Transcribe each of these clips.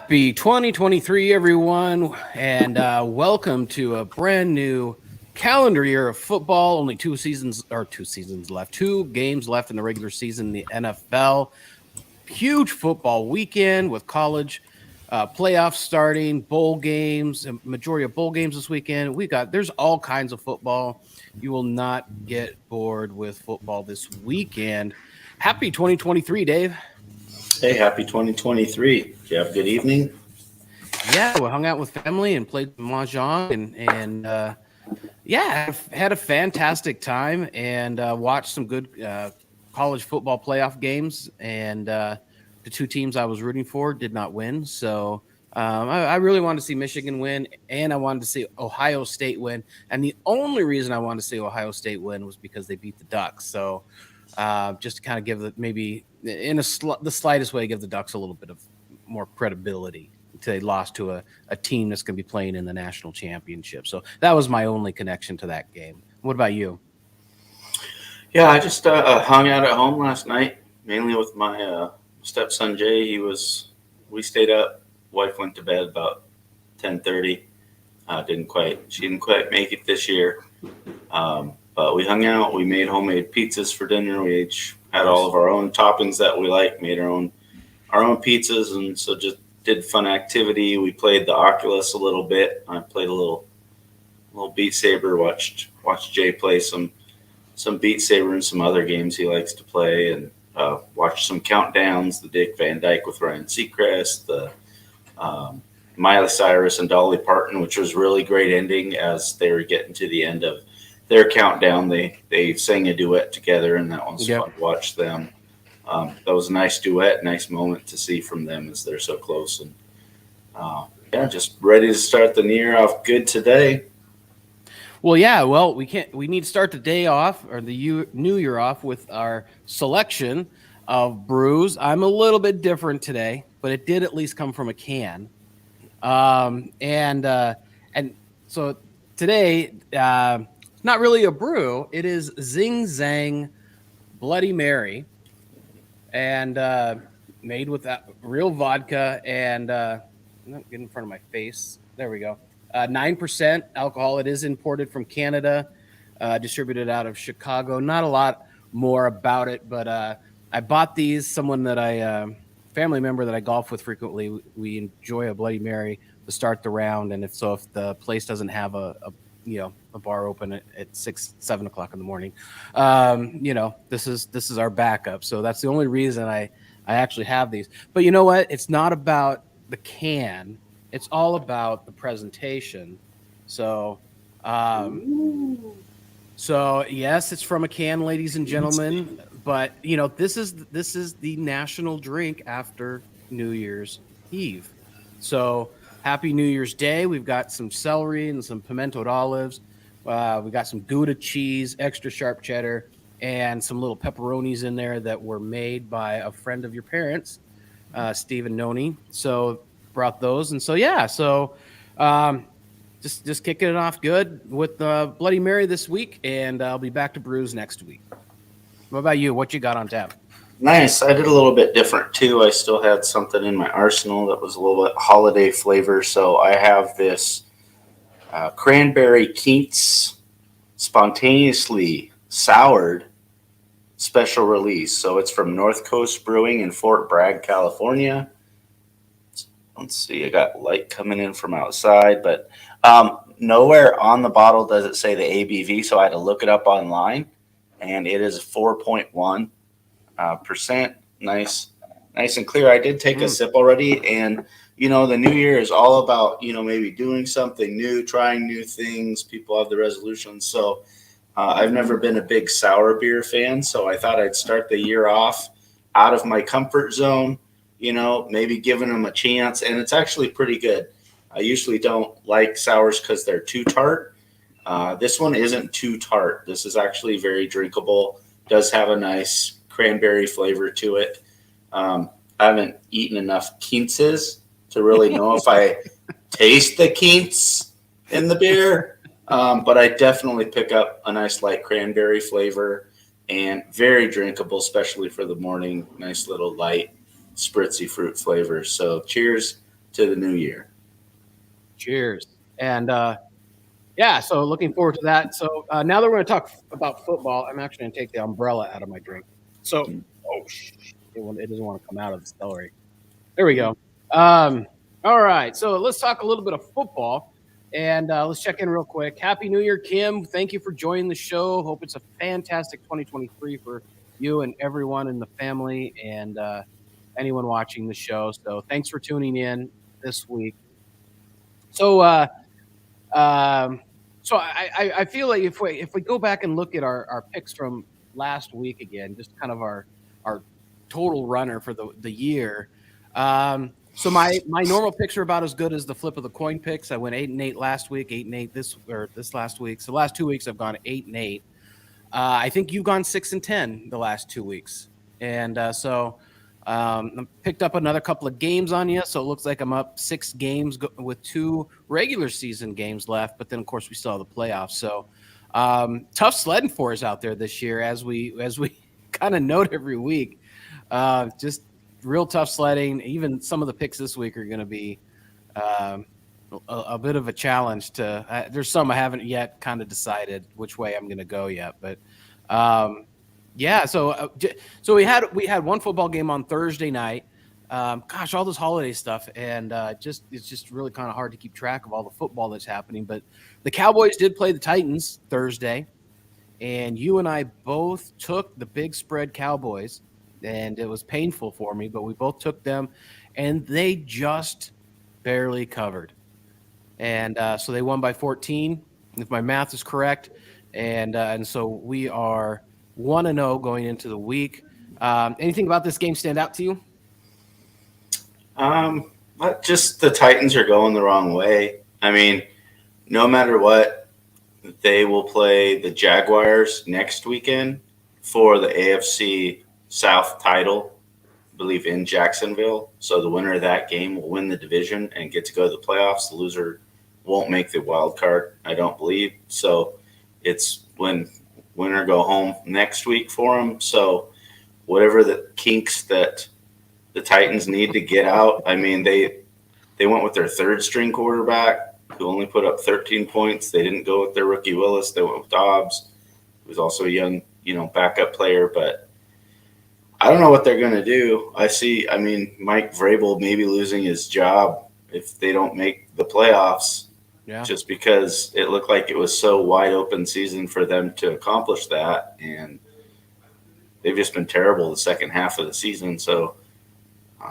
Happy 2023, everyone, and welcome to a brand new calendar year of football. Only two seasons left, two games left in the regular season in the NFL. Huge football weekend with college playoffs starting, bowl games, a majority of bowl games this weekend. There's all kinds of football. You will not get bored with football this weekend. Happy 2023, Dave. Hey, happy 2023. Did you have a good evening? Yeah, we hung out with family and played mahjong and yeah, had a fantastic time and watched some good college football playoff games. And the two teams I was rooting for did not win, so I really wanted to see Michigan win, and I wanted to see Ohio State win. And the only reason I wanted to see Ohio State win was because they beat the Ducks. So just to kind of give maybe in the slightest way, give the Ducks a little bit of more credibility. They lost to a team that's going to be playing in the national championship. So that was my only connection to that game. What about you? Yeah, I just hung out at home last night, mainly with my stepson Jay. We stayed up. Wife went to bed about 10:30. She didn't quite make it this year. But we hung out. We made homemade pizzas for dinner. We each had all of our own toppings that we like. Made our own pizzas, and so just did fun activity. We played the Oculus a little bit. I played a little Beat Saber. Watched Jay play some Beat Saber and some other games he likes to play, and watched some countdowns. The Dick Van Dyke with Ryan Seacrest, the Miley Cyrus and Dolly Parton, which was really great ending as they were getting to the end of their countdown. They sang a duet together, and that was fun to watch them. That was a nice duet, nice moment to see from them as they're so close. And yeah, just ready to start the new year off good today. Well, yeah. Well, we need to start the day off or the new year off with our selection of brews. I'm a little bit different today, but it did at least come from a can. And so today, not really a brew. It is Zing Zang Bloody Mary, and made with that real vodka and not get in front of my face. There we go. 9% alcohol. It is imported from Canada, distributed out of Chicago. Not a lot more about it, but I bought these. Family member that I golf with frequently, we enjoy a Bloody Mary to start the round, and if the place doesn't have a bar open at 6-7 o'clock in the morning, this is our backup. So that's the only reason I actually have these. But you know what? It's not about the can. It's all about the presentation. So, yes, it's from a can, ladies and gentlemen. But this is the national drink after New Year's Eve. So happy New Year's Day. We've got some celery and some pimentoed olives. We got some Gouda cheese, extra sharp cheddar, and some little pepperonis in there that were made by a friend of your parents, Stephen Noni. So brought those, and just kicking it off good with Bloody Mary this week, and I'll be back to brews next week. What about you? What you got on tap? Nice. I did a little bit different too. I still had something in my arsenal that was a little bit holiday flavor. So I have this cranberry Keats spontaneously soured special release. So it's from North Coast Brewing in Fort Bragg, California. Let's see. I got light coming in from outside, but nowhere on the bottle does it say the ABV. So I had to look it up online, and it is 4.1%. Nice and clear. I did take a sip already, and the new year is all about maybe doing something new, trying new things. People have the resolutions. So I've never been a big sour beer fan, so I thought I'd start the year off out of my comfort zone. Maybe giving them a chance, and it's actually pretty good. I usually don't like sours because they're too tart. This one isn't too tart. This is actually very drinkable. Does have a nice cranberry flavor to it. I haven't eaten enough Keatses to really know if I taste the Keats in the beer, but I definitely pick up a nice light cranberry flavor and very drinkable, especially for the morning. Nice little light spritzy fruit flavor. So cheers to the new year. Cheers. And yeah, so looking forward to that. So now that we're going to talk about football, I'm actually going to take the umbrella out of my drink. So, it doesn't want to come out of the celery. There we go. All right, so let's talk a little bit of football, and let's check in real quick. Happy New Year, Kim. Thank you for joining the show. Hope it's a fantastic 2023 for you and everyone in the family and anyone watching the show. So thanks for tuning in this week. So, um, so I feel like if we go back and look at our picks from last week again, just kind of our total runner for the year. So my normal picks are about as good as the flip of the coin picks. I went 8-8 last week, 8-8 this last week. So the last 2 weeks I've gone 8-8. I think you've gone 6-10 the last 2 weeks, and so picked up another couple of games on you. So it looks like I'm up 6 games with 2 regular season games left. But then of course we still have the playoffs. So tough sledding for us out there this year, as we kind of note every week. Just real tough sledding. Even some of the picks this week are going to be a bit of a challenge. There's some I haven't yet kind of decided which way I'm going to go yet, but yeah. So we had one football game on Thursday night. Gosh, all this holiday stuff, and it's just really kind of hard to keep track of all the football that's happening. But the Cowboys did play the Titans Thursday, and you and I both took the big spread Cowboys. And it was painful for me, but we both took them, and they just barely covered. And so they won by 14, if my math is correct. And so we are 1-0 going into the week. Anything about this game stand out to you? Just the Titans are going the wrong way. I mean, no matter what, they will play the Jaguars next weekend for the AFC South title, I believe, in Jacksonville. So the winner of that game will win the division and get to go to the playoffs. The loser won't make the wild card, I don't believe. So it's winner go home next week for them. So whatever the kinks that the Titans need to get out, I mean, they went with their third string quarterback who only put up 13 points. They didn't go with their rookie Willis. They went with Dobbs, who's also a young, backup player, but I don't know what they're going to do. I mean, Mike Vrabel maybe losing his job if they don't make the playoffs, just because it looked like it was so wide open season for them to accomplish that. And they've just been terrible the second half of the season. So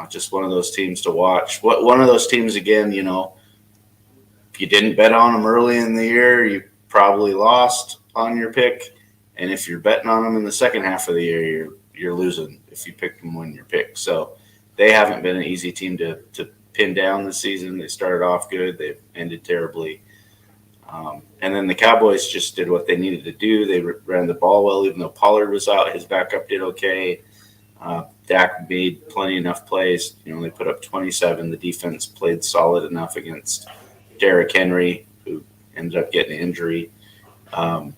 just one of those teams to watch. One of those teams, again, if you didn't bet on them early in the year, you probably lost on your pick. And if you're betting on them in the second half of the year, you're losing if you picked them when you're picked. So they haven't been an easy team to pin down this season. They started off good. They've ended terribly. And then the Cowboys just did what they needed to do. They ran the ball well, even though Pollard was out. His backup did okay. Dak made plenty enough plays. They put up 27. The defense played solid enough against Derrick Henry, who ended up getting an injury. I'd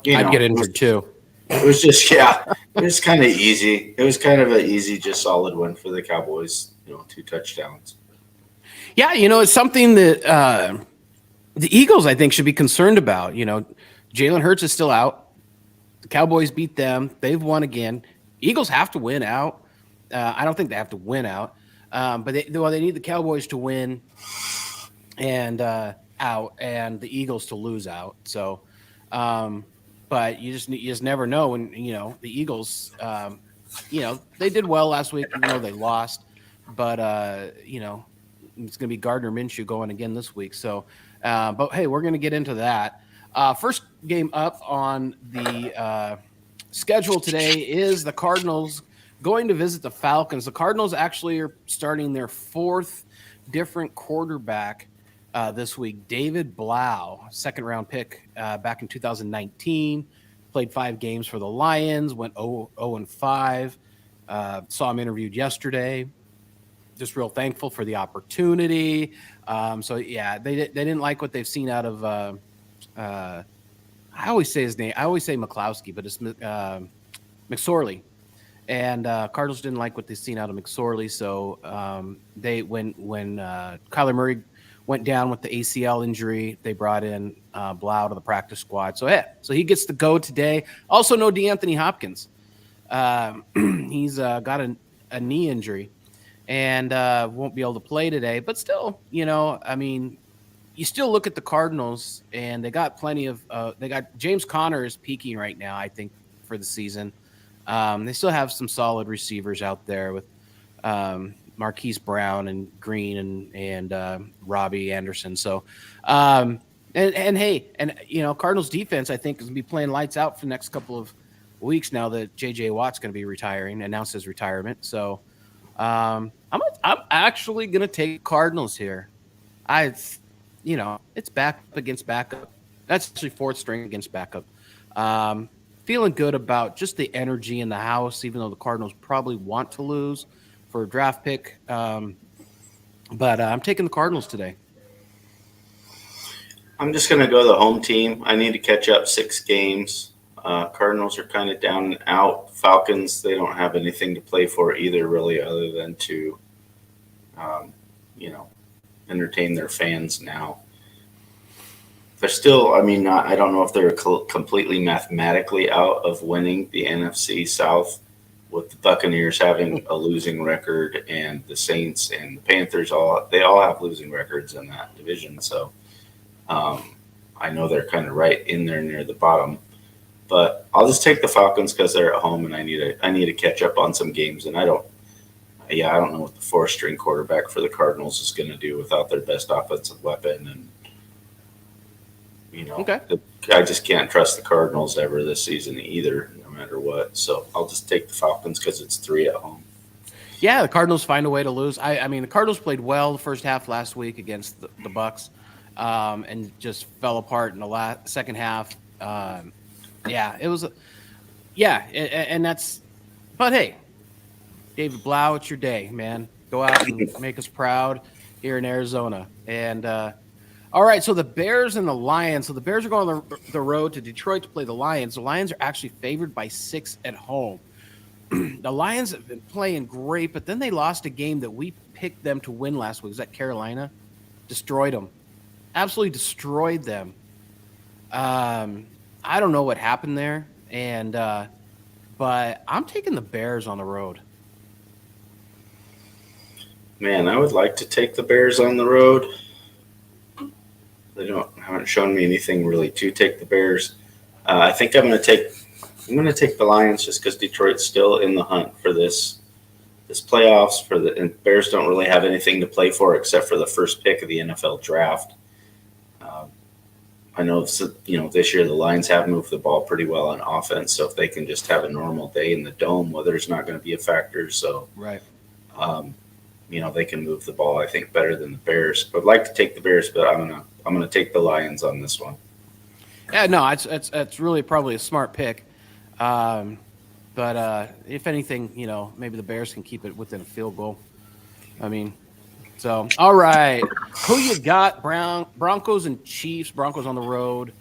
get injured too. It was just, it was kind of easy. It was kind of an easy, just solid win for the Cowboys, 2 touchdowns. Yeah, it's something that the Eagles, I think, should be concerned about. Jalen Hurts is still out. The Cowboys beat them. They've won again. Eagles have to win out. I don't think they have to win out. But they need the Cowboys to win and out and the Eagles to lose out. So, but you just never know when, the Eagles, they did well last week, even though they lost. But, it's going to be Gardner Minshew going again this week. So, but hey, we're going to get into that. First game up on the schedule today is the Cardinals going to visit the Falcons. The Cardinals actually are starting their 4th different quarterback this week. David Blau, second-round pick back in 2019, played 5 games for the Lions, went 0-5. Saw him interviewed yesterday. Just real thankful for the opportunity. So, yeah, they didn't like what they've seen out of I always say his name. I always say McCloskey, but it's McSorley. And Cardinals didn't like what they seen out of McSorley, so they when Kyler Murray went down with the ACL injury, they brought in Blau to the practice squad. So he gets to go today. Also, no DeAnthony Hopkins. He's got a knee injury and won't be able to play today. But still, I mean, you still look at the Cardinals, and they got plenty of. They got James Conner is peaking right now, I think, for the season. They still have some solid receivers out there with Marquise Brown and Green and Robbie Anderson. So, and hey, Cardinals defense, I think, is gonna be playing lights out for the next couple of weeks now that J.J. Watt's going to be retiring, announced his retirement. So, I'm actually gonna take Cardinals here. It's back against backup. That's actually fourth string against backup. Feeling good about just the energy in the house, even though the Cardinals probably want to lose for a draft pick. But I'm taking the Cardinals today. I'm just going to go the home team. I need to catch up 6 games. Cardinals are kind of down and out. Falcons, they don't have anything to play for either, really, other than to, entertain their fans now. They're still, I don't know if they're completely mathematically out of winning the NFC South, with the Buccaneers having a losing record and the Saints and the Panthers they all have losing records in that division. So I know they're kind of right in there near the bottom. But I'll just take the Falcons because they're at home, and I need to catch up on some games. And I don't know what the 4th-string quarterback for the Cardinals is going to do without their best offensive weapon. And Okay. I just can't trust the Cardinals ever this season either, no matter what. So I'll just take the Falcons because it's 3 at home. Yeah, the Cardinals find a way to lose. I mean, the Cardinals played well the first half last week against the Bucs, and just fell apart in the second half. It was. And that's. But hey, David Blau, it's your day, man. Go out and make us proud here in Arizona. And all right, so the Bears and the Lions. So the Bears are going on the road to Detroit to play the Lions. The Lions are actually favored by 6 at home. The Lions have been playing great, but then they lost a game that we picked them to win last week. Was that Carolina? Destroyed them. Absolutely destroyed them. I don't know what happened there, but I'm taking the Bears on the road. Man, I would like to take the Bears on the road. They haven't shown me anything really to take the Bears. I think I'm going to take the Lions just because Detroit's still in the hunt for this playoffs. And Bears don't really have anything to play for except for the first pick of the NFL draft. I know this year the Lions have moved the ball pretty well on offense, so if they can just have a normal day in the dome, weather's not going to be a factor. So right. They can move the ball, I think, better than the Bears. I'd like to take the Bears, but I'm gonna take the Lions on this one. Yeah, no, it's really probably a smart pick. But if anything, maybe the Bears can keep it within a field goal. So all right, who you got? Broncos and Chiefs. Broncos on the road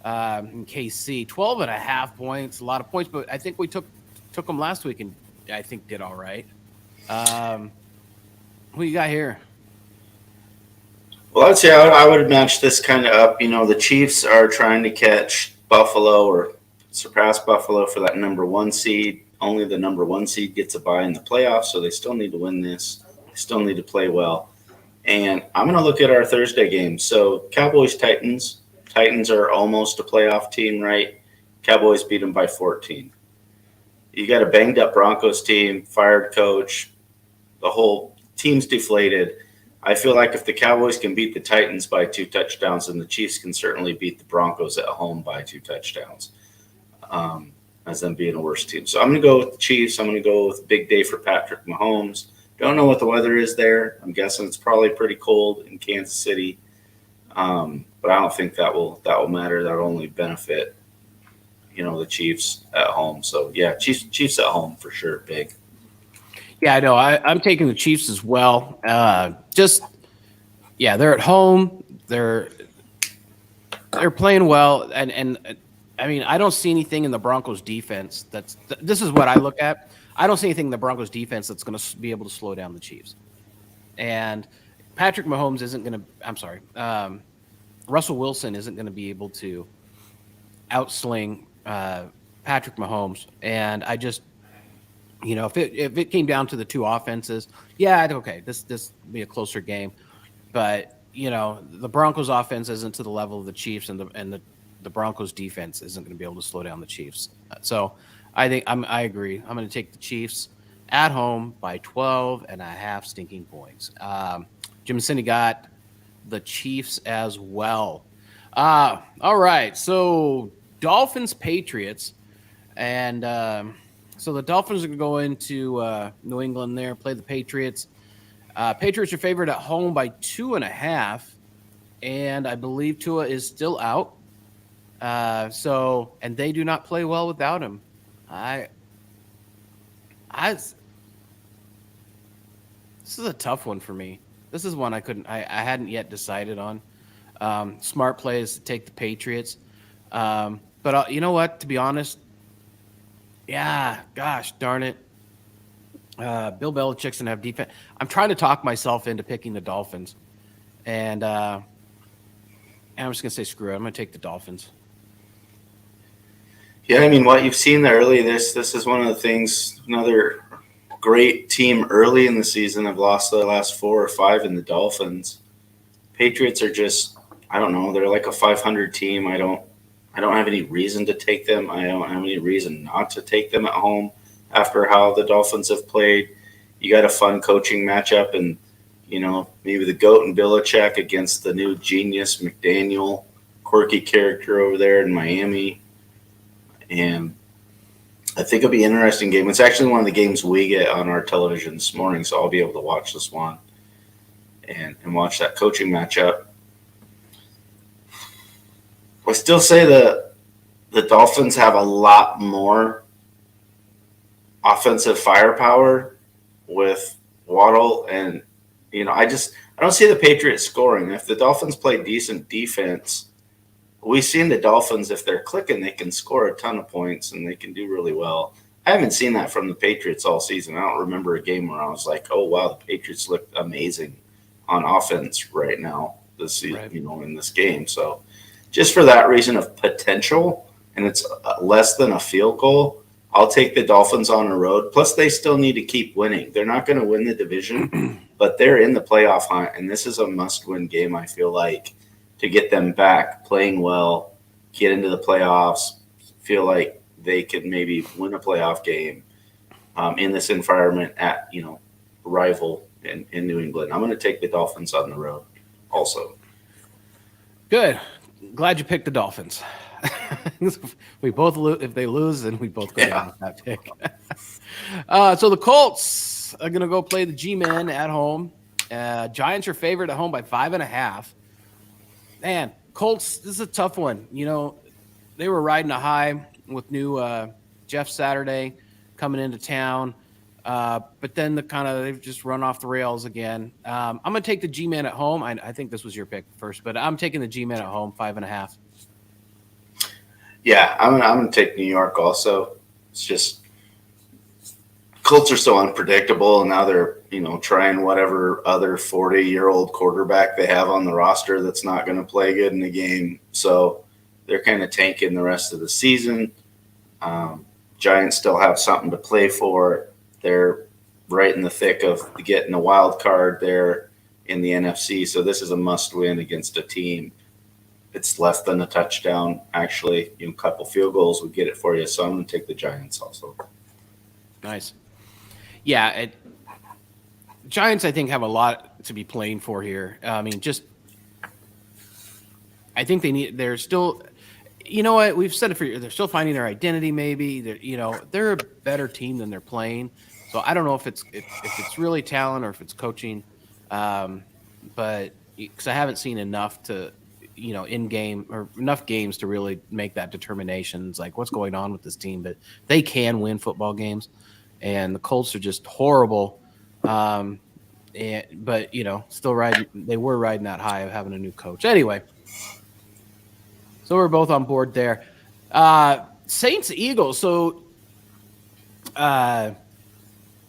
in KC. 12.5 points, a lot of points, but I think we took them last week and I think did all right. Who you got here? Well, I'd say I would match this kind of up. The Chiefs are trying to catch Buffalo or surpass Buffalo for that number 1 seed. Only the number 1 seed gets a bye in the playoffs, so they still need to win this. They still need to play well. And I'm going to look at our Thursday game. So Cowboys-Titans. Titans are almost a playoff team, right? Cowboys beat them by 14. You got a banged-up Broncos team, fired coach. The whole team's deflated. I feel like if the Cowboys can beat the Titans by 2 touchdowns, then the Chiefs can certainly beat the Broncos at home by 2 touchdowns, as them being a worse team. So I'm going to go with the Chiefs. I'm going to go with a big day for Patrick Mahomes. Don't know what the weather is there. I'm guessing it's probably pretty cold in Kansas City, but I don't think that will matter. That will only benefit, the Chiefs at home. So yeah, Chiefs at home for sure, big. Yeah, I know. I'm taking the Chiefs as well. They're at home. They're playing well, and I mean, I don't see anything in the Broncos defense. This is what I look at. I don't see anything in the Broncos defense that's going to be able to slow down the Chiefs. And Patrick Mahomes isn't going to. I'm sorry. Russell Wilson isn't going to be able to outsling Patrick Mahomes. And I just, if it came down to the two offenses, yeah, okay, this would be a closer game. But the Broncos offense isn't to the level of the Chiefs, and the Broncos defense isn't going to be able to slow down the Chiefs. So I think I agree. I'm going to take the Chiefs at home by 12.5 stinking points. Jim and Cindy got the Chiefs as well. All right. So Dolphins, Patriots. And so the Dolphins are going to go into New England there, play the Patriots. Patriots are favored at home by 2.5. And I believe Tua is still out. And they do not play well without him. This is a tough one for me. This is one I hadn't yet decided on. Smart play is to take the Patriots. But you know what? To be honest, yeah, gosh darn it. Bill Belichick's going to have defense. I'm trying to talk myself into picking the Dolphins. And I'm just going to say screw it. I'm going to take the Dolphins. Yeah, I mean, what you've seen there early, this is one of the things, another great team early in the season have lost the last 4 or 5 in the Dolphins. Patriots are just, I don't know, they're like a 500 team. I don't have any reason to take them. I don't have any reason not to take them at home after how the Dolphins have played. You got a fun coaching matchup, and, maybe the GOAT and Belichick against the new genius McDaniel, quirky character over there in Miami. And I think it'll be an interesting game. It's actually one of the games we get on our television this morning, so I'll be able to watch this one and watch that coaching matchup. I still say the Dolphins have a lot more offensive firepower with Waddle, and I don't see the Patriots scoring. If the Dolphins play decent defense, we've seen the Dolphins, if they're clicking, they can score a ton of points and they can do really well. I haven't seen that from the Patriots all season. I don't remember a game where I was like, oh, wow, the Patriots look amazing on offense right now this season, right. In this game. So just for that reason of potential, and it's less than a field goal, I'll take the Dolphins on the road. Plus, they still need to keep winning. They're not going to win the division, but they're in the playoff hunt, and this is a must-win game, I feel like, to get them back playing well, get into the playoffs, feel like they could maybe win a playoff game in this environment at, rival in New England. I'm going to take the Dolphins on the road also. Good. Glad you picked the Dolphins. We both lose. If they lose, then we both go down with that pick. So the Colts are going to go play the G-Men at home. Giants are favored at home by 5.5. Man, Colts, this is a tough one. They were riding a high with new Jeff Saturday coming into town. But then they've just run off the rails again. I'm going to take the G-Men at home. I think this was your pick first, but I'm taking the G-Men at home, 5.5. Yeah, I'm going to take New York also. It's just Colts are so unpredictable, and now they're, trying whatever other 40-year-old quarterback they have on the roster that's not going to play good in the game. So they're kind of tanking the rest of the season. Giants still have something to play for. They're right in the thick of getting a wild card there in the NFC. So this is a must-win against a team. It's less than a touchdown, actually. A couple field goals would get it for you. So I'm going to take the Giants also. Nice. Yeah, Giants, I think, have a lot to be playing for here. I mean, I think they're still, what, we've said it for years, they're still finding their identity maybe. They're a better team than they're playing. So I don't know if it's really talent or if it's coaching. But because I haven't seen enough to, in game or enough games to really make that determination. It's like, what's going on with this team? But they can win football games. And the Colts are just horrible. But still riding. They were riding that high of having a new coach. Anyway, so we're both on board there. Saints Eagles. So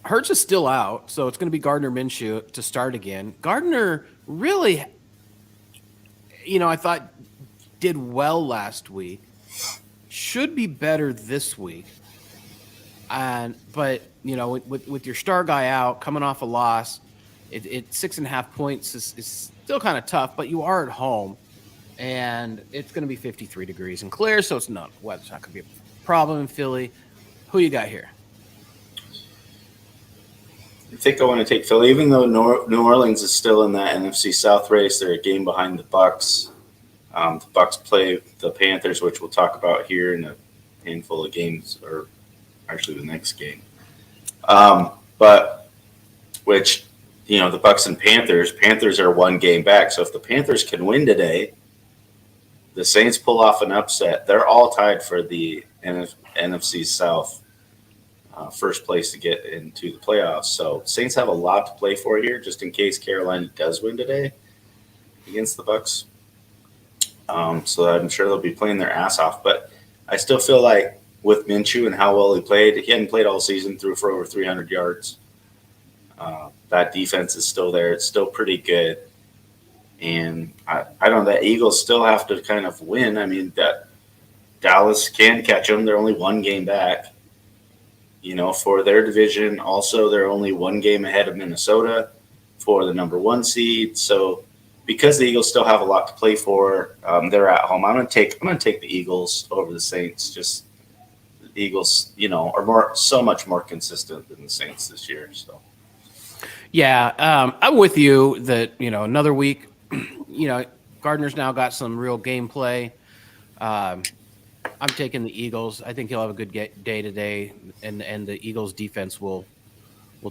Hurts is still out, so it's going to be Gardner Minshew to start again. Gardner really, I thought did well last week. Should be better this week. But with your star guy out, coming off a loss, it 6.5 points is still kind of tough. But you are at home, and it's going to be 53 degrees and clear, so weather's not going to be a problem in Philly. Who you got here? I think I want to take Philly, even though New Orleans is still in that NFC South race. They're a game behind the Bucs. The Bucs play the Panthers, which we'll talk about here in a handful of games, or actually the next game. But which, the Bucs and Panthers are one game back. So if the Panthers can win today, the Saints pull off an upset, they're all tied for the NFC South first place to get into the playoffs. So Saints have a lot to play for here, just in case Carolina does win today against the Bucs. So I'm sure they'll be playing their ass off. But I still feel like with Minshew and how well he played, he hadn't played all season, threw for over 300 yards. That defense is still there. It's still pretty good. And I don't know, the Eagles still have to kind of win. I mean, that Dallas can catch them. They're only one game back. For their division, also they're only one game ahead of Minnesota for the number 1 seed. So because the Eagles still have a lot to play for, they're at home. I'm gonna take the Eagles over the Saints. Just the Eagles, are so much more consistent than the Saints this year. So yeah, I'm with you that another week. Gardner's now got some real gameplay. I'm taking the Eagles. I think he'll have a good day today, and the Eagles defense will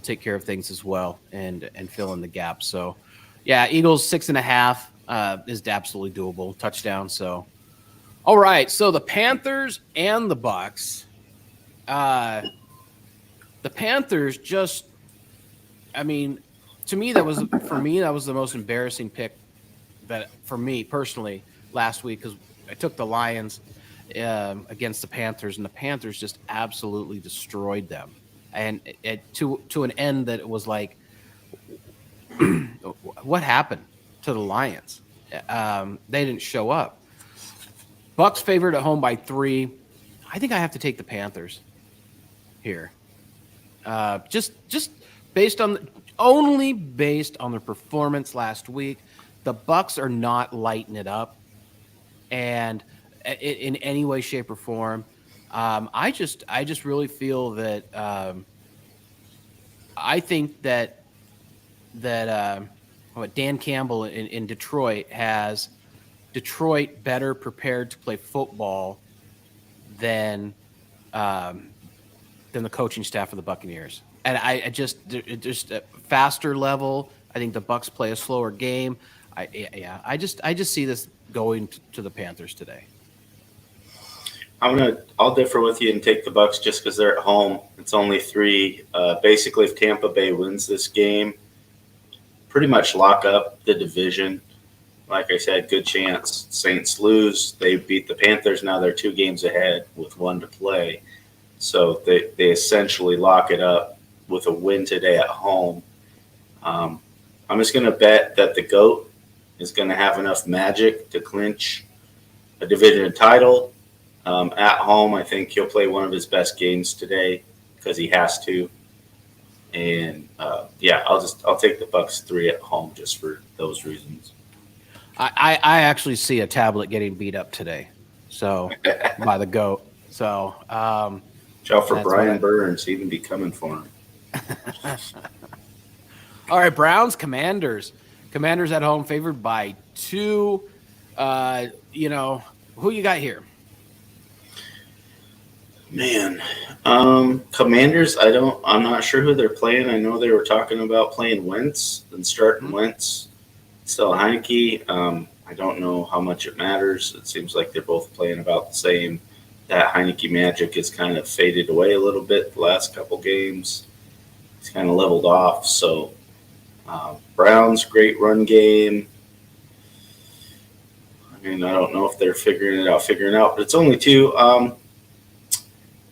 take care of things as well and fill in the gap. So, yeah, Eagles 6.5 is absolutely doable touchdown. So, all right. So the Panthers and the Bucs. The Panthers just, to me that was the most embarrassing pick that for me personally last week, because I took the Lions against the Panthers, and the Panthers just absolutely destroyed them, and to an end that it was like, what happened to the Lions? They didn't show up. Bucs favored at home by 3. I think I have to take the Panthers here. Just based on their performance last week, the Bucs are not lighting it up, and in any way, shape, or form. I just really feel that I think that Dan Campbell in Detroit has Detroit better prepared to play football than the coaching staff of the Buccaneers. And I just a faster level. I think the Bucs play a slower game. I just see this going to the Panthers today. I'll differ with you and take the Bucs just because they're at home. It's only 3. Basically, if Tampa Bay wins this game, pretty much lock up the division. Like I said, good chance. Saints lose. They beat the Panthers. Now they're 2 games ahead with 1 to play. So they essentially lock it up with a win today at home. I'm just going to bet that the GOAT is going to have enough magic to clinch a division title. At home, I think he'll play one of his best games today because he has to. And I'll take the Bucs 3 at home just for those reasons. I actually see a tablet getting beat up today, so by the GOAT. So watch out for Brian Burns; he can be coming for him. All right, Browns, Commanders. Commanders at home, favored by 2. Who you got here? Man, Commanders. I'm not sure who they're playing. I know they were talking about playing Wentz and starting Wentz. Still Heineke. I don't know how much it matters. It seems like they're both playing about the same. That Heineke magic has kind of faded away a little bit the last couple games. It's kind of leveled off. So Browns, great run game. I don't know if they're figuring it out, but it's only 2.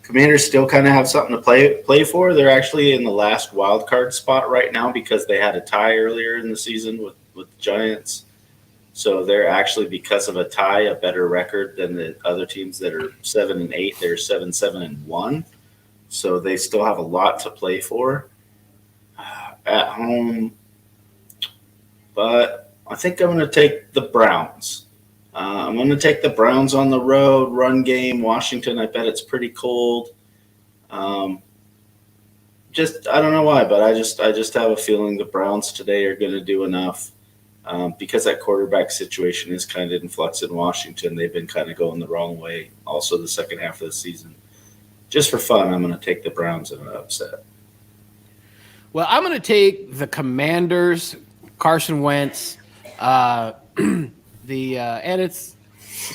Commanders still kind of have something to play for. They're actually in the last wild card spot right now because they had a tie earlier in the season with the Giants. So they're actually, because of a tie, a better record than the other teams that are 7-8. They're 7-7-1. So they still have a lot to play for at home. But I think I'm going to take the Browns. I'm going to take the Browns on the road, run game. Washington, I bet it's pretty cold. Just I don't know why, but I just have a feeling the Browns today are going to do enough because that quarterback situation is kind of in flux in Washington. They've been kind of going the wrong way. Also, the second half of the season. Just for fun, I'm going to take the Browns in an upset. Well, I'm going to take the Commanders, Carson Wentz. And it's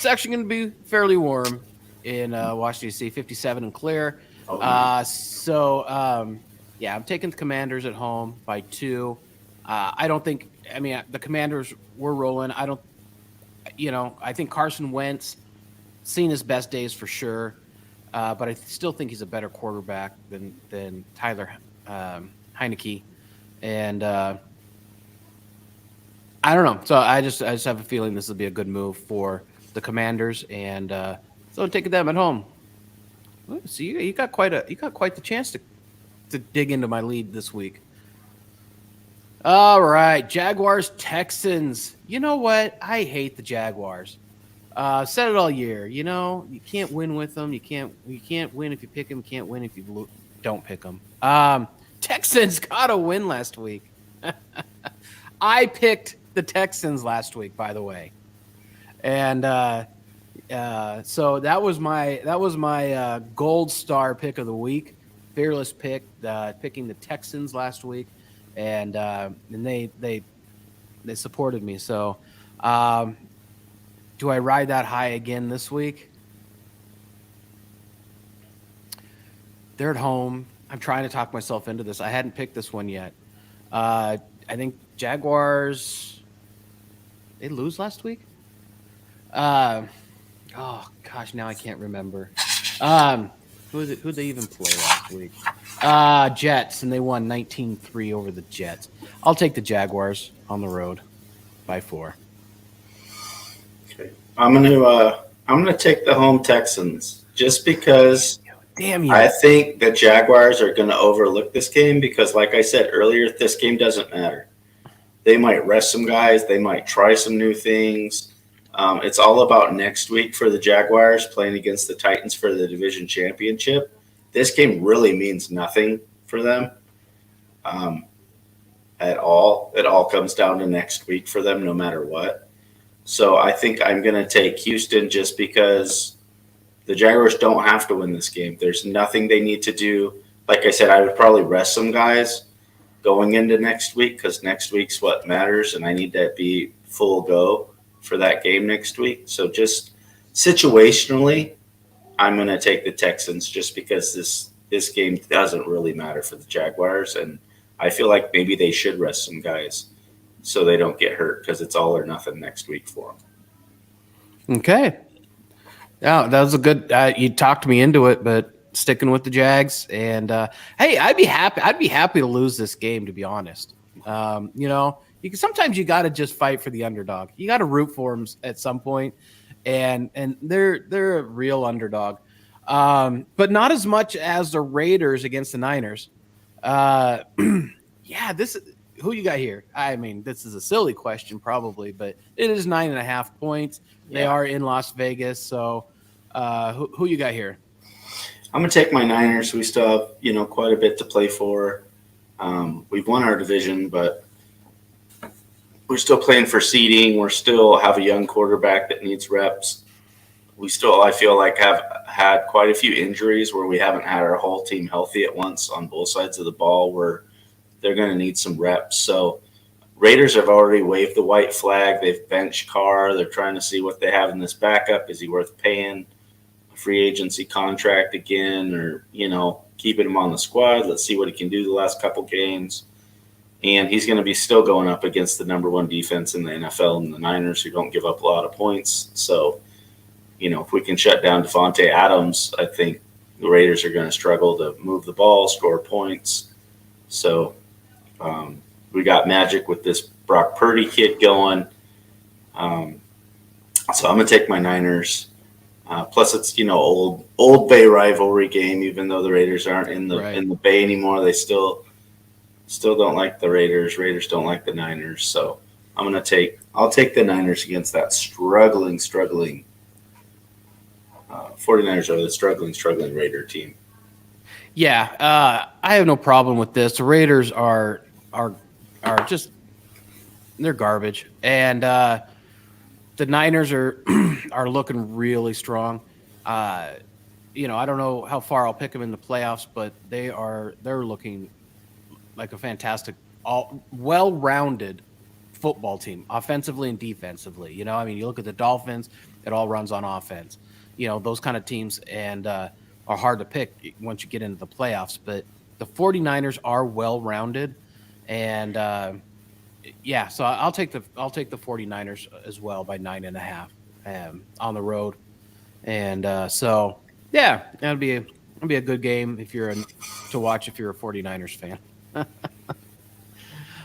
actually going to be fairly warm in Washington D.C., 57 and clear. Yeah, I'm taking the Commanders at home by 2. The Commanders were rolling. I think Carson Wentz seen his best days for sure, but I still think he's a better quarterback than Tyler Heineke, and I don't know. So I just have a feeling this will be a good move for the Commanders, and so I'm taking them at home. So you got quite the chance to dig into my lead this week. All right, Jaguars Texans. You know what? I hate the Jaguars. Said it all year. You know, you can't win with them. You can't win if you pick them. You can't win if you don't pick them. Texans got a win last week. I picked the Texans last week, by the way, and so that was my gold star pick of the week, fearless pick, picking the Texans last week, and they supported me. So, do I ride that high again this week? They're at home. I'm trying to talk myself into this. I hadn't picked this one yet. I think Jaguars, they lose last week. Oh gosh, now I can't remember. Who'd they even play last week? Jets, and they won 19-3 over the Jets. I'll take the Jaguars on the road by 4. Okay, I'm gonna take the home Texans just because. Damn you! I think the Jaguars are going to overlook this game because, like I said earlier, this game doesn't matter. They might rest some guys. They might try some new things. It's all about next week for the Jaguars playing against the Titans for the division championship. This game really means nothing for them at all. It all comes down to next week for them, no matter what. So I think I'm going to take Houston just because the Jaguars don't have to win this game. There's nothing they need to do. Like I said, I would probably rest some guys going into next week because next week's what matters, and I need to be full go for that game next week. So just situationally, I'm going to take the Texans just because this game doesn't really matter for the Jaguars, and I feel like maybe they should rest some guys so they don't get hurt because it's all or nothing next week for them. Okay. Yeah, that was a good. You talked me into it, but sticking with the Jags, and hey, I'd be happy to lose this game. To be honest, sometimes you got to just fight for the underdog. You got to root for them at some point, and they're a real underdog, but not as much as the Raiders against the Niners. Who you got here? I mean, this is a silly question, probably, but it is 9.5 points. Yeah. They are in Las Vegas, so who you got here? I'm gonna take my Niners. We still have quite a bit to play for. We've won our division, but we're still playing for seeding. We still have a young quarterback that needs reps. We still, I feel like, have had quite a few injuries where we haven't had our whole team healthy at once on both sides of the ball where they're going to need some reps. So Raiders have already waved the white flag. They've benched Carr. They're trying to see what they have in this backup. Is he worth paying a free agency contract again or, keeping him on the squad? Let's see what he can do the last couple games. And he's going to be still going up against the number one defense in the NFL and the Niners who don't give up a lot of points. So, if we can shut down Devontae Adams, I think the Raiders are going to struggle to move the ball, score points. So we got magic with this Brock Purdy kid going. So I'm going to take my Niners. Plus, it's old Bay rivalry game. Even though the Raiders aren't in the Bay anymore, they still don't like the Raiders. Raiders don't like the Niners. So I'll take the Niners against that struggling 49ers are the struggling Raider team. Yeah, I have no problem with this. The Raiders are just they're garbage, and the Niners are are looking really strong. I don't know how far I'll pick them in the playoffs, but they're looking like a fantastic, well-rounded football team, offensively and defensively. You look at the Dolphins; it all runs on offense. Those kind of teams and are hard to pick once you get into the playoffs. But the 49ers are well-rounded, and so I'll take the 49ers as well by 9.5 on the road. And that'll be a good game to watch if you're a 49ers fan.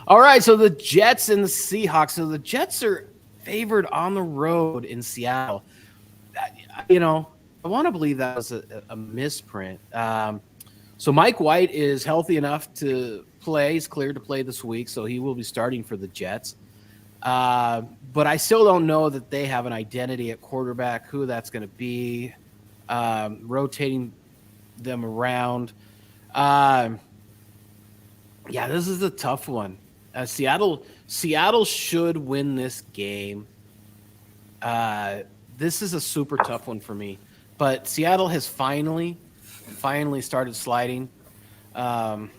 All right, so the Jets and the Seahawks. So the Jets are favored on the road in Seattle. I want to believe that was a misprint. So Mike White is healthy enough to play. He's cleared to play this week, so he will be starting for the Jets. But I still don't know that they have an identity at quarterback, who that's going to be, rotating them around. This is a tough one. Seattle should win this game. This is a super tough one for me. But Seattle has finally started sliding. Gosh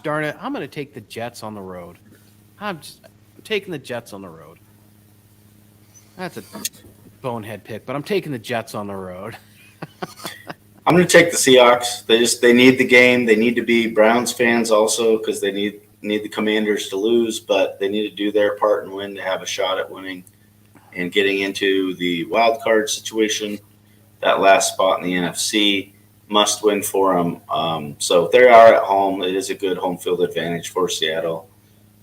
darn it, I'm going to take the Jets on the road. I'm taking the Jets on the road. That's a bonehead pick, but I'm taking the Jets on the road. I'm going to take the Seahawks. They need the game. They need to be Browns fans also because they need the Commanders to lose, but they need to do their part and win to have a shot at winning and getting into the wild card situation. That last spot in the NFC must win for them. So if they are at home, it is a good home field advantage for Seattle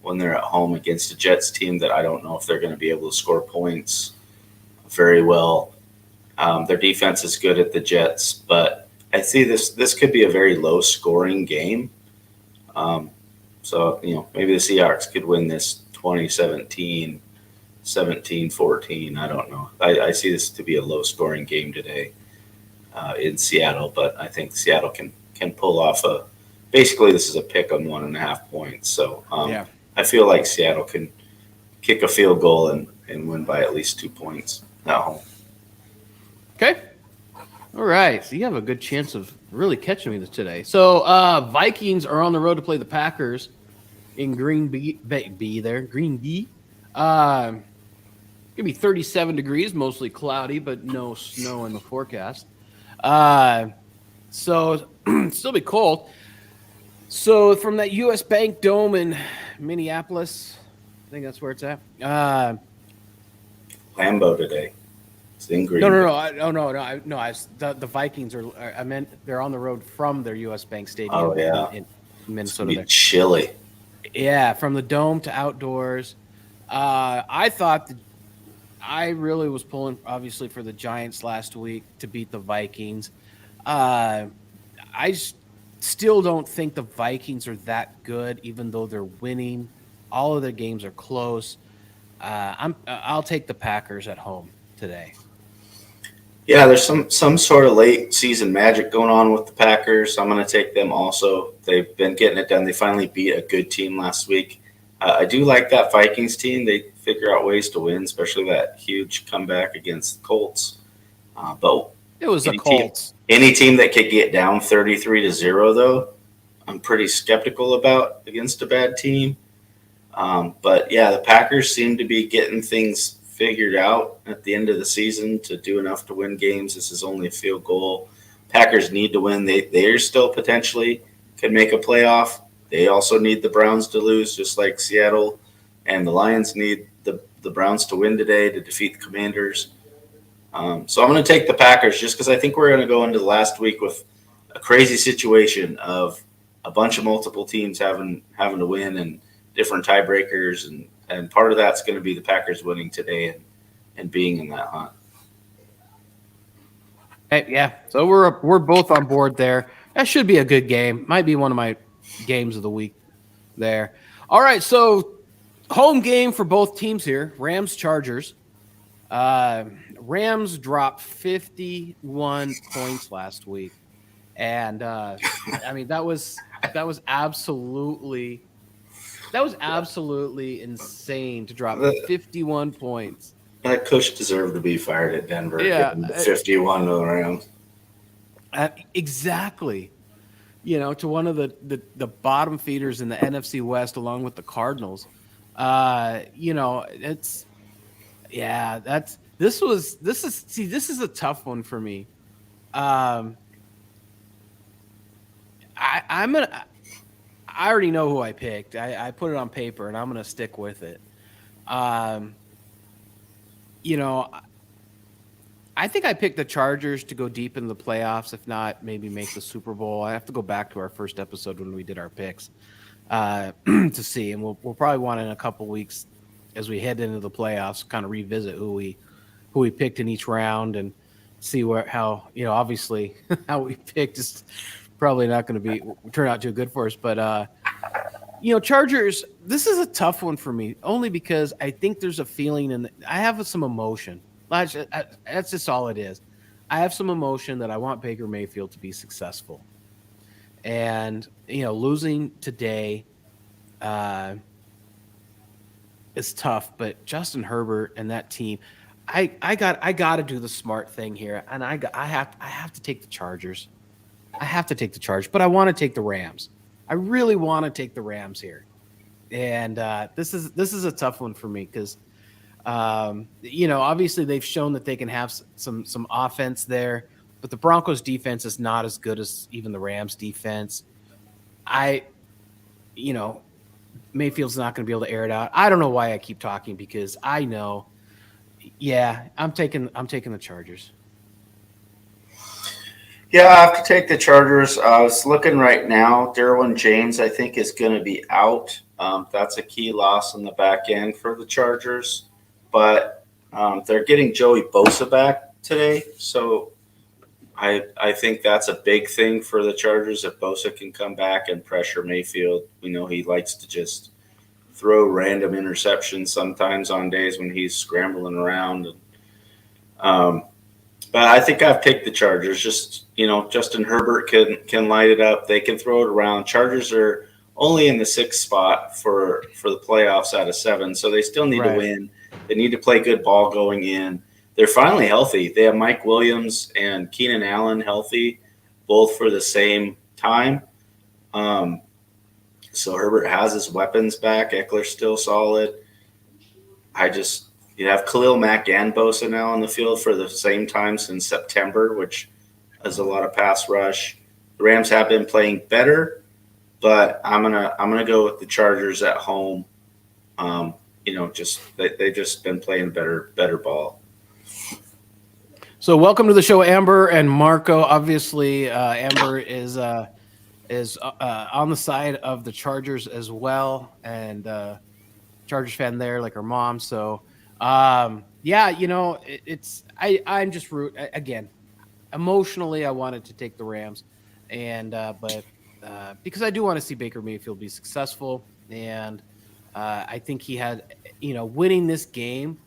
when they're at home against a Jets team that I don't know if they're going to be able to score points very well. Their defense is good at the Jets, but I see this could be a very low-scoring game. So maybe the Seahawks could win this 2017, 17-14. I don't know. I see this to be a low-scoring game today in Seattle, but I think Seattle can pull off basically this is a pick on 1.5 points. So I feel like Seattle can kick a field goal and win by at least 2 points at home. Okay. All right. So you have a good chance of really catching me today. So Vikings are on the road to play the Packers in Green B. Gonna be 37 degrees, mostly cloudy, but no snow in the forecast. So still be cold. So from that U.S. Bank Dome in Minneapolis, I think that's where it's at. Lambeau today. It's in Green. The Vikings are. I meant they're on the road from their U.S. Bank Stadium in Minnesota. It's chilly. Yeah, from the dome to outdoors. I thought I really was pulling, obviously, for the Giants last week to beat the Vikings. I still don't think the Vikings are that good, even though they're winning. All of their games are close. I'll take the Packers at home today. Yeah, there's some sort of late season magic going on with the Packers. I'm going to take them also. They've been getting it done. They finally beat a good team last week. I do like that Vikings team. They figure out ways to win, especially that huge comeback against the Colts. But it was the Colts. Any team that could get down 33-0, though, I'm pretty skeptical about against a bad team. But yeah, the Packers seem to be getting things figured out at the end of the season to do enough to win games. This is only a field goal. Packers need to win. They're still potentially could make a playoff. They also need the Browns to lose, just like Seattle, and the Lions need the Browns to win today to defeat the Commanders. So I'm going to take the Packers just because I think we're going to go into the last week with a crazy situation of a bunch of multiple teams having to win and different tiebreakers, and part of that's going to be the Packers winning today and being in that hunt. Hey, yeah, so we're both on board there. That should be a good game. Might be one of my games of the week there. All right, so home game for both teams here. Rams Chargers. Rams dropped 51 points last week, and I mean that was absolutely insane to drop 51 points. That coach deserved to be fired at Denver. Yeah, 51 to the Rams. Exactly. To one of the bottom feeders in the NFC West, along with the Cardinals. It's this is a tough one for me. I already know who I picked. I put it on paper, and I'm gonna stick with it. I think I picked the Chargers to go deep in the playoffs, if not maybe make the Super Bowl. I have to go back to our first episode when we did our picks to see, and we'll probably want in a couple weeks as we head into the playoffs, kind of revisit who we picked in each round and see how obviously how we picked is probably not going to turn out too good for us. But Chargers, this is a tough one for me, only because I think there's a feeling and I have some emotion. That's just all it is. I have some emotion that I want Baker Mayfield to be successful. And, losing today is tough, but Justin Herbert and that team, I got to do the smart thing here, and I have to take the Chargers. I have to take the Chargers, but I want to take the Rams. I really want to take the Rams here. And this is a tough one for me because obviously they've shown that they can have some offense there, but the Broncos defense is not as good as even the Rams defense. Mayfield's not going to be able to air it out. I don't know why I keep talking because I know. Yeah, I'm taking the Chargers. Yeah, I have to take the Chargers. I was looking right now. Derwin James, I think, is going to be out. That's a key loss on the back end for the Chargers. But they're getting Joey Bosa back today. So I think that's a big thing for the Chargers if Bosa can come back and pressure Mayfield. We know he likes to just throw random interceptions sometimes on days when he's scrambling around. But I think I've picked the Chargers. Just, Justin Herbert can light it up. They can throw it around. Chargers are only in the 6th spot for the playoffs out of 7, so they still need to win. They need to play good ball going in. They're finally healthy. They have Mike Williams and Keenan Allen healthy, both for the same time. So Herbert has his weapons back. Eckler's still solid. You have Khalil Mack and Bosa now on the field for the same time since September, which is a lot of pass rush. The Rams have been playing better, but I'm gonna go with the Chargers at home. They've just been playing better ball. So welcome to the show, Amber and Marco. Obviously, Amber is on the side of the Chargers as well, and Chargers fan there, like her mom. So, I'm just again, emotionally, I wanted to take the Rams, and but because I do want to see Baker Mayfield be successful, and I think he had, winning this game,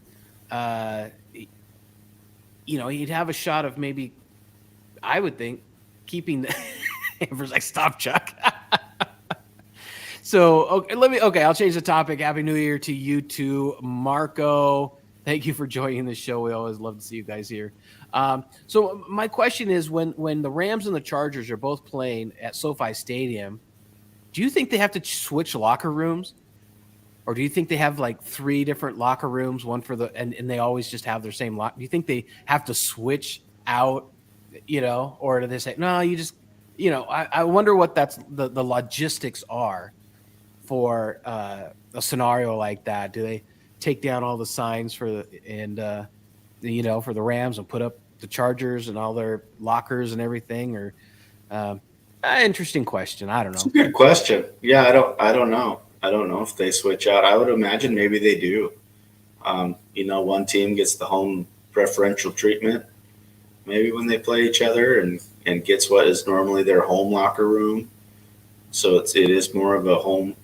he'd have a shot of maybe, I would think, keeping the Amber's like, stop, Chuck. So, I'll change the topic. Happy New Year to you too, Marco. Thank you for joining the show. We always love to see you guys here. So my question is, when the Rams and the Chargers are both playing at SoFi Stadium, do you think they have to switch locker rooms? Or do you think they have like 3 different locker rooms, one for and they always just have their same locker? Do you think they have to switch out, or do they say, no, you just, I wonder what the logistics are for a scenario like that. Do they take down all the signs for the Rams and put up the Chargers and all their lockers and everything? Or um, interesting question. I don't It's a know. good question. Yeah, I don't know. I don't know if they switch out. I would imagine maybe they do. One team gets the home preferential treatment maybe when they play each other and gets what is normally their home locker room. So it is more of a home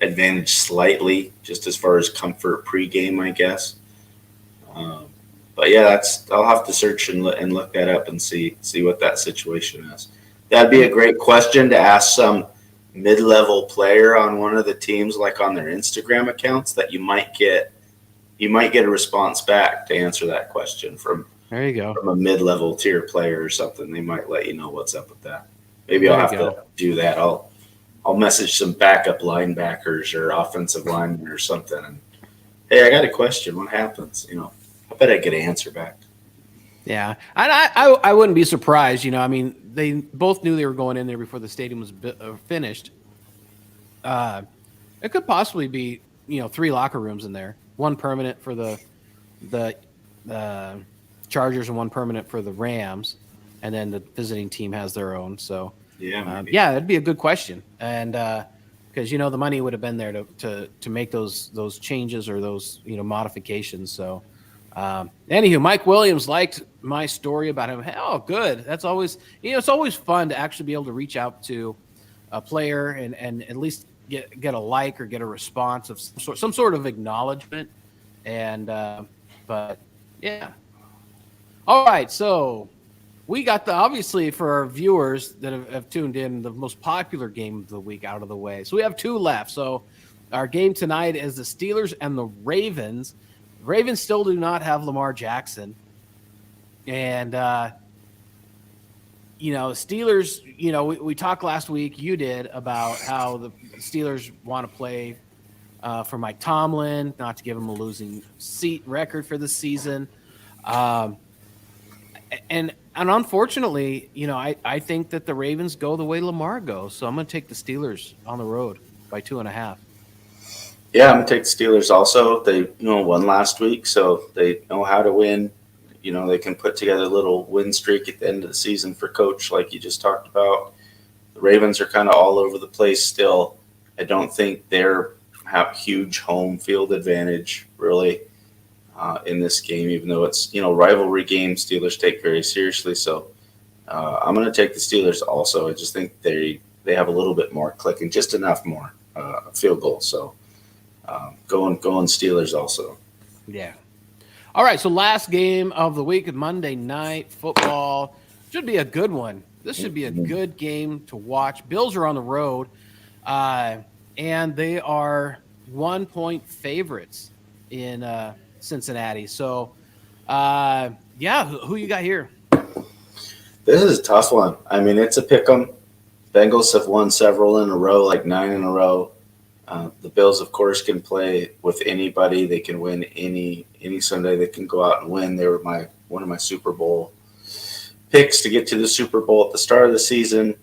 advantage slightly, just as far as comfort pregame, I guess. Um, but yeah, I'll have to search and look that up and see what that situation is. That'd be a great question to ask some mid-level player on one of the teams, like on their Instagram accounts, that you might get a response back to answer that question There you go. from a mid-level tier player or something. They might let you know what's up with that. Maybe I'll There you have go. to do that. I'll message some backup linebackers or offensive linemen or something. And hey, I got a question. What happens? I bet I get an answer back. Yeah, and I wouldn't be surprised. I mean, they both knew they were going in there before the stadium was finished. Uh, it could possibly be three locker rooms in there, one permanent for the uh, Chargers and one permanent for the Rams, and then the visiting team has their own. So Yeah, maybe. yeah, that'd be a good question, and because the money would have been there to make those changes or those modifications. So anywho, Mike Williams liked my story about him. Oh, good. That's always it's always fun to actually be able to reach out to a player and at least get a like or get a response of some sort of acknowledgement. And but yeah. All right, so we got the obviously for our viewers that have tuned in the most popular game of the week out of the way. So we have two left. So our game tonight is the Steelers and the Ravens. The Ravens still do not have Lamar Jackson, and Steelers. We talked last week. You did about how the Steelers want to play for Mike Tomlin, not to give him a losing seat record for the season. Um, and unfortunately, I think that the Ravens go the way Lamar goes. So I'm going to take the Steelers on the road by 2.5. Yeah, I'm gonna take the Steelers also. They won last week, so they know how to win. They can put together a little win streak at the end of the season for coach, like you just talked about. The Ravens are kind of all over the place still. I don't think they're have huge home field advantage really in this game, even though it's rivalry game. Steelers take very seriously, so I'm going to take the Steelers also. I just think they have a little bit more clicking, just enough more field goal. So going Steelers also. Yeah. All right. So last game of the week, Monday Night Football, should be a good one. This should be a good game to watch. Bills are on the road, and they are 1-point favorites in Cincinnati. So, yeah, who you got here? This is a tough one. I mean, it's a pick 'em. Bengals have won several in a row, like 9 in a row. The Bills, of course, can play with anybody. They can win any Sunday. They can go out and win. They were one of my Super Bowl picks to get to the Super Bowl at the start of the season.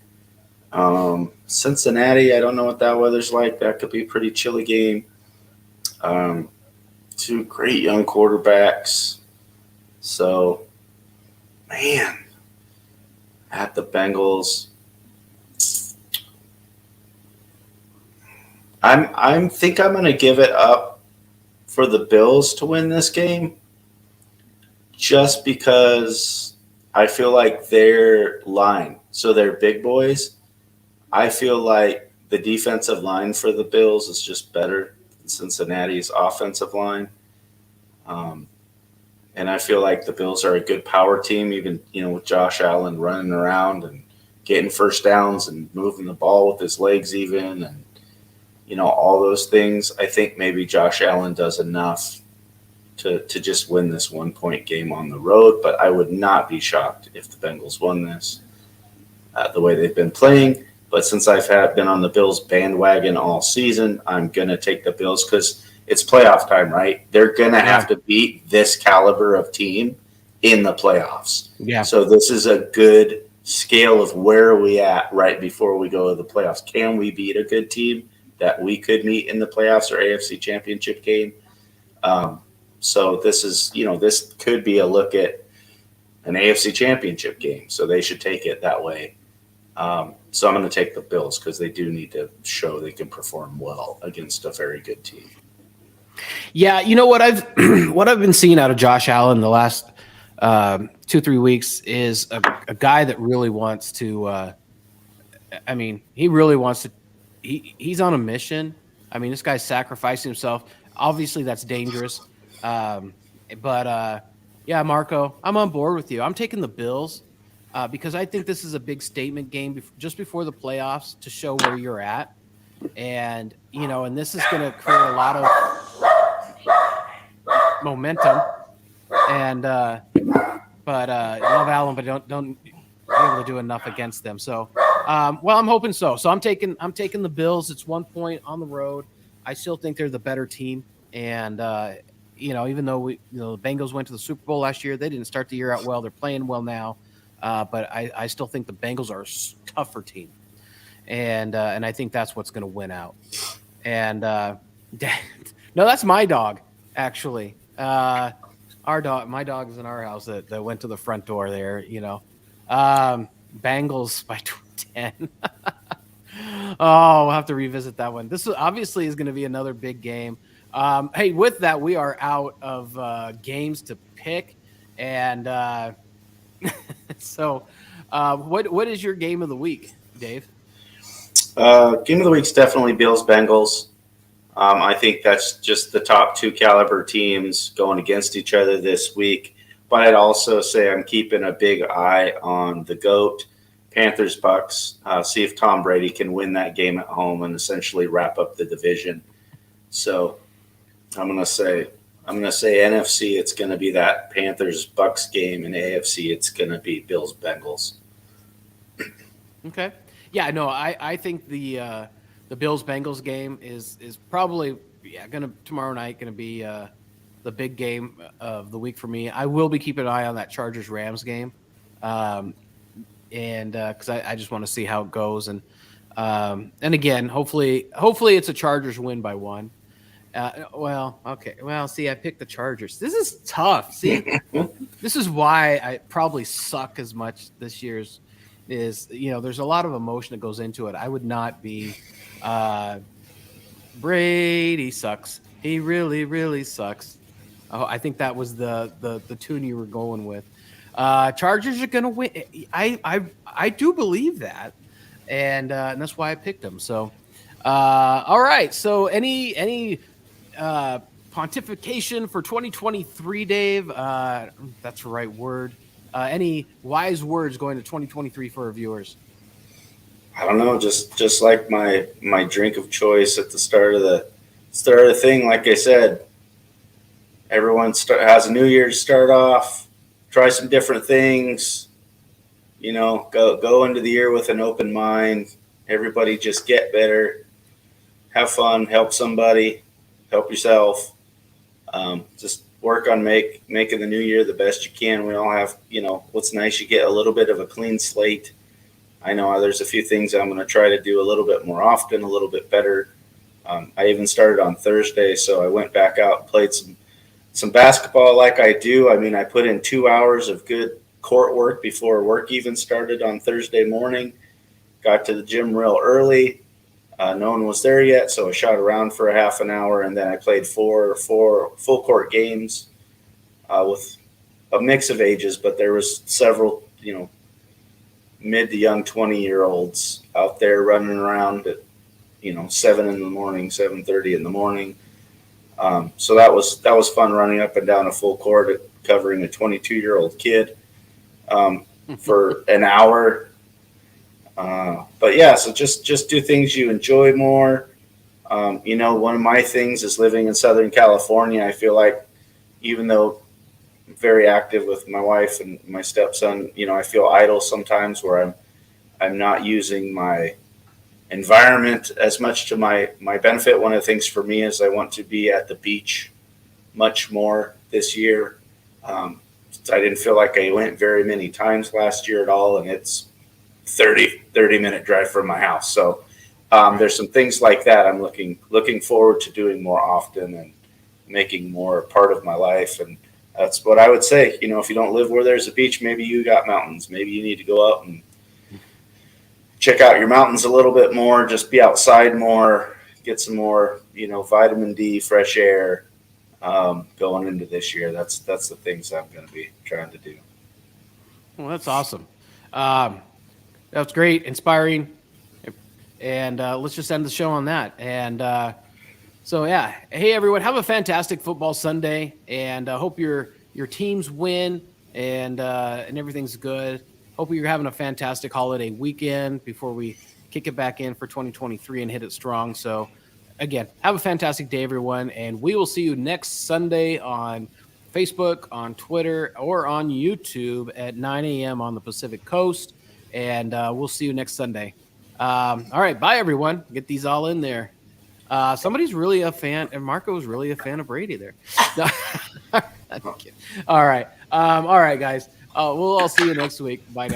Cincinnati, I don't know what that weather's like. That could be a pretty chilly game. Two great young quarterbacks. So, man, at the Bengals, I'm think I'm going to give it up for the Bills to win this game, just because I feel like their line, so they're big boys. I feel like the defensive line for the Bills is just better than Cincinnati's offensive line. And I feel like the Bills are a good power team, even with Josh Allen running around and getting first downs and moving the ball with his legs, even, and all those things. I think maybe Josh Allen does enough to just win this 1-point game on the road. But I would not be shocked if the Bengals won this the way they've been playing. But since I've been on the Bills bandwagon all season, I'm gonna take the Bills because it's playoff time, right? They're going to have to beat this caliber of team in the playoffs. Yeah. So this is a good scale of where are we at right before we go to the playoffs. Can we beat a good team that we could meet in the playoffs or AFC Championship game? So this could be a look at an AFC Championship game. So they should take it that way. So I'm going to take the Bills because they do need to show they can perform well against a very good team. Yeah, you know what I've what I've been seeing out of Josh Allen the last 2-3 weeks is a guy that really wants to. He really wants to. He's on a mission. I mean, this guy's sacrificing himself. Obviously, that's dangerous. Um, but yeah, Marco, I'm on board with you. I'm taking the Bills because I think this is a big statement game just before the playoffs to show where you're at, and and this is going to create a lot of momentum. And but love Allen, but don't be able to do enough against them. So, well, I'm hoping so. So I'm taking the Bills. It's 1 point on the road. I still think they're the better team. And even though the Bengals went to the Super Bowl last year, they didn't start the year out well. They're playing well now, but I still think the Bengals are a tougher team, and I think that's what's going to win out. And no, that's my dog actually. My dog is in our house that went to the front door there, Bengals by 10. Oh, we'll have to revisit that one. This obviously is going to be another big game. Hey, with that, we are out of games to pick. And so what is your game of the week, Dave? Game of the week's definitely Bills-Bengals. I think that's just the top two caliber teams going against each other this week. But I'd also say I'm keeping a big eye on the GOAT, Panthers-Bucks, see if Tom Brady can win that game at home and essentially wrap up the division. So I'm gonna say NFC, it's gonna be that Panthers-Bucks game, and AFC, it's gonna be Bills-Bengals. Okay. Yeah, no, I think the Bills-Bengals game is probably tomorrow night gonna be the big game of the week for me. I will be keeping an eye on that Chargers-Rams game, and because I just want to see how it goes, and again, hopefully it's a Chargers win by 1. Okay. Well, see, I picked the Chargers. This is tough. See, this is why I probably suck as much this year's. There's a lot of emotion that goes into it. I would not be. Brady sucks. He really, really sucks. Oh, I think that was the tune you were going with. Chargers are going to win. I do believe that, and that's why I picked them. So, all right. So, any pontification for 2023, Dave? That's the right word. Any wise words going to 2023 for our viewers? I don't know, just like my drink of choice at the start of the thing. Like I said, everyone has a new year to start off. Try some different things. Go into the year with an open mind. Everybody just get better, have fun, help somebody, help yourself. Just work on making the new year the best you can. We all have, what's nice, you get a little bit of a clean slate. I know there's a few things I'm going to try to do a little bit more often, a little bit better. I even started on Thursday, so I went back out and played some basketball like I do. I mean, I put in 2 hours of good court work before work even started on Thursday morning. Got to the gym real early. No one was there yet, so I shot around for a half an hour, and then I played four full court games with a mix of ages, but there was several, mid to young 20-year-olds out there running around at 7 in the morning, 7:30 in the morning. So that was fun, running up and down a full court covering a 22-year-old kid for an hour. But yeah, so just do things you enjoy more. One of my things is living in Southern California. I feel like even though I'm very active with my wife and my stepson, I feel idle sometimes where I'm not using my environment as much to my benefit. One of the things for me is I want to be at the beach much more this year. I didn't feel like I went very many times last year at all, and it's 30-minute drive from my house. So there's some things like that I'm looking forward to doing more often, making more a part of my life. And that's what I would say. You know, if you don't live where there's a beach, maybe you got mountains. Maybe you need to go out and check out your mountains a little bit more, just be outside more, get some more, you know, vitamin D, fresh air going into this year. That's the things I'm going to be trying to do. Well, that's awesome. Um, that's great, inspiring, and let's just end the show on that. And so, yeah, hey everyone, have a fantastic football Sunday, and hope your teams win and everything's good. Hope you're having a fantastic holiday weekend before we kick it back in for 2023 and hit it strong. So, again, have a fantastic day, everyone, and we will see you next Sunday on Facebook, on Twitter, or on YouTube at 9 a.m. on the Pacific Coast. And we'll see you next Sunday. All right. Bye, everyone. Get these all in there. Somebody's really a fan, and Marco's really a fan of Brady there. No, all right. All right, guys. We'll all see you next week. Bye now.